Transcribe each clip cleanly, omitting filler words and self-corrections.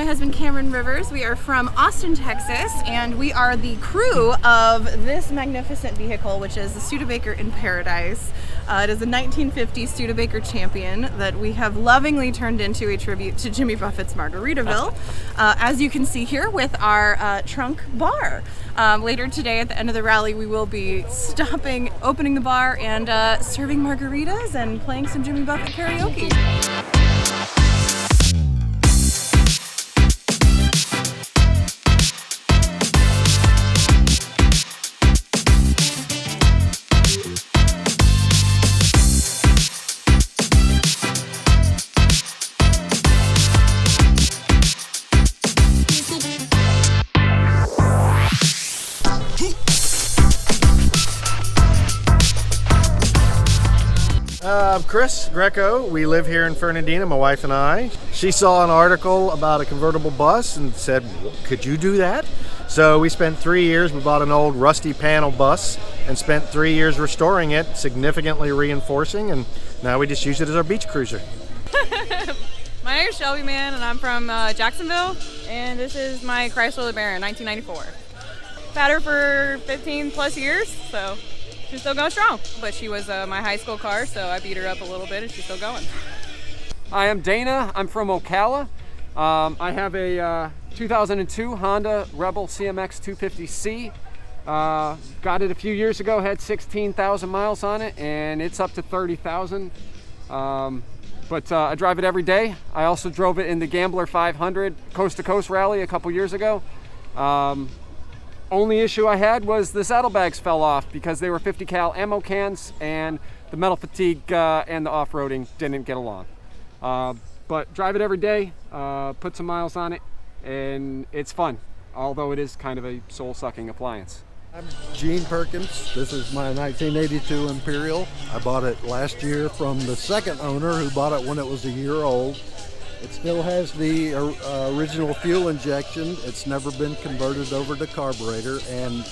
husband Cameron Rivers. We are from Austin, Texas, and we are the crew of this magnificent vehicle, which is the Studebaker in Paradise. It is a 1950 Studebaker Champion that we have lovingly turned into a tribute to Jimmy Buffett's Margaritaville, as you can see here with our trunk bar. Later today at the end of the rally, we will be stopping, opening the bar, and serving margaritas and playing some Jimmy Buffett karaoke. I'm Chris Greco. We live here in Fernandina, my wife and I. She saw an article about a convertible bus and said, could you do that? So we spent 3 years, we bought an old rusty panel bus and spent 3 years restoring it, significantly reinforcing, and now we just use it as our beach cruiser. My name is Shelby Mann, and I'm from Jacksonville, and this is my Chrysler Baron, 1994. Had her for 15 plus years, so she's still going strong. But she was my high school car, so I beat her up a little bit, and she's still going. Hi, I'm Dana. I'm from Ocala. I have a 2002 Honda Rebel CMX 250C. Got it a few years ago, had 16,000 miles on it, and it's up to 30,000. But I drive it every day. I also drove it in the Gambler 500 coast-to-coast rally a couple years ago. Only issue I had was the saddlebags fell off because they were 50 cal ammo cans, and the metal fatigue and the off-roading didn't get along. But drive it every day, put some miles on it, and it's fun, although it is kind of a soul-sucking appliance. I'm Gene Perkins. This is my 1982 Imperial. I bought it last year from the second owner who bought it when it was a year old. It still has the original fuel injection. It's never been converted over to carburetor, and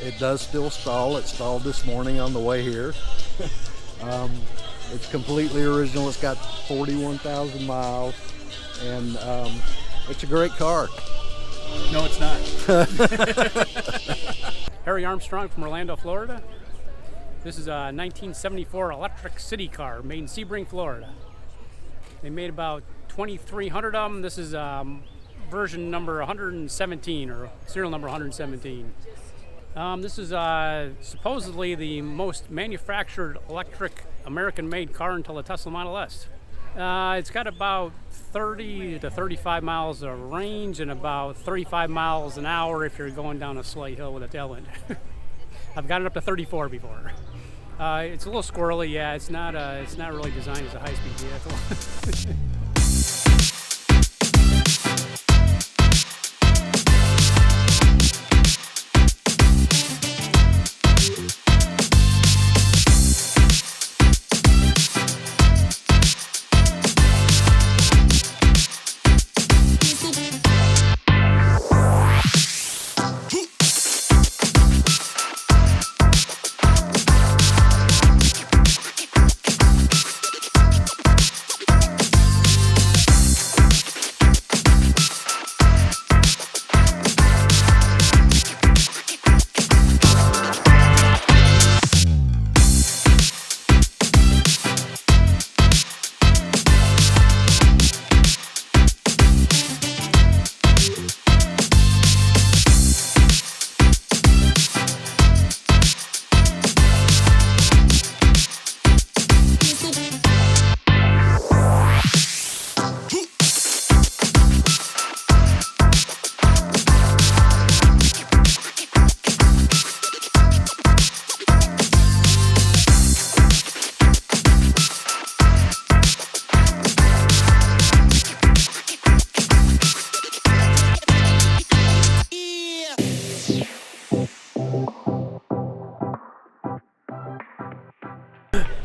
it does still stall. It stalled this morning on the way here. It's completely original. It's got 41,000 miles, and it's a great car. No, it's not. Harry Armstrong from Orlando, Florida. This is a 1974 electric city car made in Sebring, Florida. They made about 2,300 of them. This is version number 117, or serial number 117. This is supposedly the most manufactured electric American-made car until the Tesla Model S. It's got about 30 to 35 miles of range and about 35 miles an hour if you're going down a slight hill with a tail end. I've got it up to 34 before. It's a little squirrely, yeah. It's not really designed as a high-speed vehicle.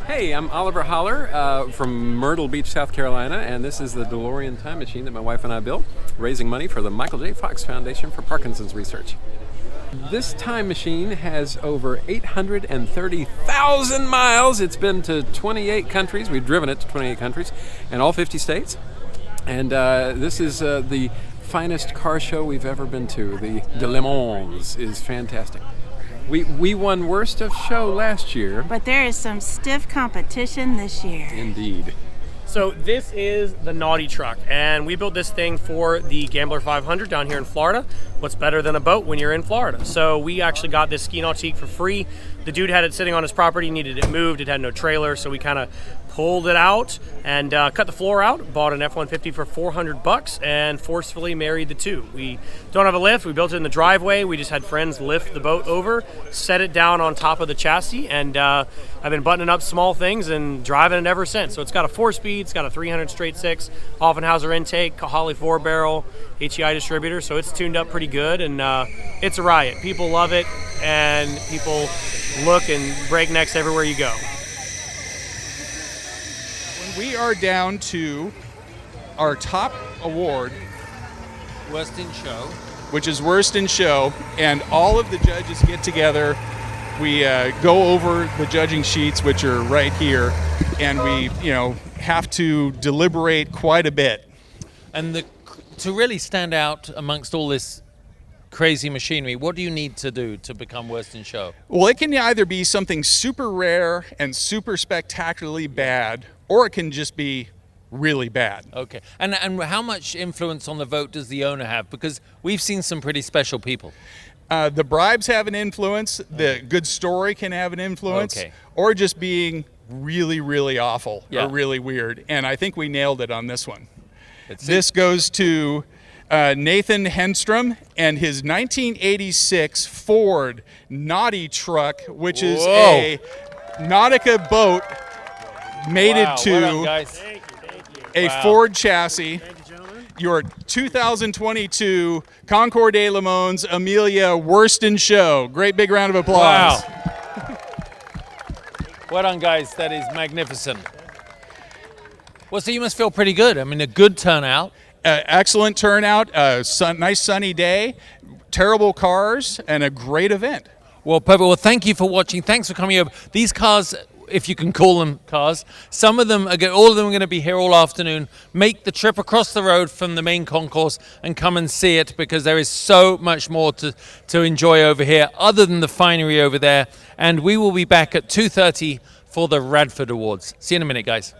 Hey, I'm Oliver Holler from Myrtle Beach, South Carolina, and this is the DeLorean time machine that my wife and I built, raising money for the Michael J. Fox Foundation for Parkinson's Research. This time machine has over 830,000 miles. It's been to 28 countries. We've driven it to 28 countries and all 50 states. And this is the finest car show we've ever been to. The Le Mans is fantastic. We won Worst of Show last year. But there is some stiff competition this year. Indeed. So this is the NautiTruck, and we built this thing for the Gambler 500 down here in Florida. What's better than a boat when you're in Florida? So we actually got this Ski Nautique for free. The dude had it sitting on his property, needed it moved, it had no trailer, so we kind of pulled it out and cut the floor out, bought an F-150 for $400 and forcefully married the two. We don't have a lift, we built it in the driveway, we just had friends lift the boat over, set it down on top of the chassis, and I've been buttoning up small things and driving it ever since. So it's got a 4-speed, it's got a 300 straight 6, Offenhauser intake, Holly 4-barrel, HEI distributor, so it's tuned up pretty good, and it's a riot. People love it, and people look and break necks everywhere you go. We are down to our top award, Worst in Show, which is Worst in Show, and all of the judges get together. We go over the judging sheets, which are right here, and we, have to deliberate quite a bit. and to really stand out amongst all this crazy machinery, what do you need to do to become Worst in Show? Well, it can either be something super rare and super spectacularly bad, or it can just be really bad. Okay. And how much influence on the vote does the owner have? Because we've seen some pretty special people. The bribes have an influence. The good story can have an influence. Okay. Or just being really, really awful Yeah. or really weird. And I think we nailed it on this one. Let's This goes to Nathan Renstrom and his 1986 Ford NautiTruck, which is a Nautica boat mated Wow, to well done, guys. a Wow. Ford chassis. Your 2022 Concours de Le Mans Amelia Worst in Show. Great big round of applause. Wow. Well done, guys. That is magnificent. Well, so you must feel pretty good. I mean, a good turnout. Excellent turnout. Nice sunny day. Terrible cars and a great event. Well, perfect. Well, thank you for watching. Thanks for coming over. These cars, if you can call them cars, some of them, all of them are going to be here all afternoon. Make the trip across the road from the main concourse and come and see it, because there is so much more to enjoy over here other than the finery over there. And we will be back at 2:30 for the Radford Awards. See you in a minute, guys.